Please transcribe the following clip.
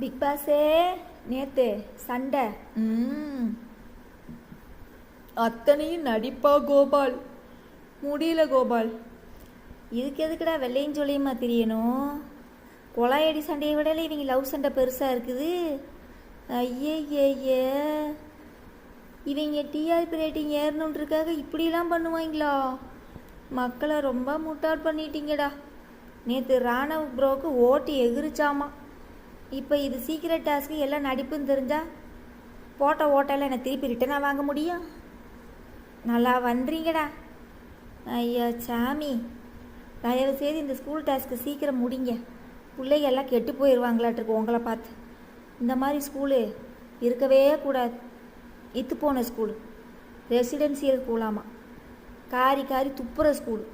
Big பாஸே நேத்து சண்டை. அத்தனையும் நடிப்பா கோபால்? முடியல கோபால். இதுக்கு எதுக்குடா வெள்ளையும் சொல்லியுமா தெரியணும்? கொலாயடி சண்டையை விடல இவங்க லவ் சண்டை பெருசாக இருக்குது. ஐயே, இவங்க டிஆர்பி ரேட்டிங் ஏறணுன்றதுக்காக இப்படிலாம் பண்ணுவாங்களா? மக்களை ரொம்ப முட்டாள் பண்ணிட்டீங்கடா. நேற்று ராணவ் ப்ரோக்கு ஓட்டு எகிரிச்சாமா. இப்போ இது சீக்ரெட் டாஸ்க்கு எல்லாம் நடிப்புன்னு தெரிஞ்சா போட்ட ஓட்டெல்லாம் என்னை திருப்பி ரிட்டனாக வாங்க முடியும்? நல்லா வந்துறீங்கடா. ஐயா சாமி, தயவு செய்து இந்த ஸ்கூல் டாஸ்க்கு சீக்கிரம் முடிங்க. பிள்ளைங்க எல்லாம் கெட்டு போயிடுவாங்களாட்டிருக்கு உங்களை பார்த்து. இந்த மாதிரி ஸ்கூலு இருக்கவே கூடாது. இத்து போன ஸ்கூலு, ரெசிடென்சியல் ஸ்கூலாமா, காரி துப்புற ஸ்கூலு.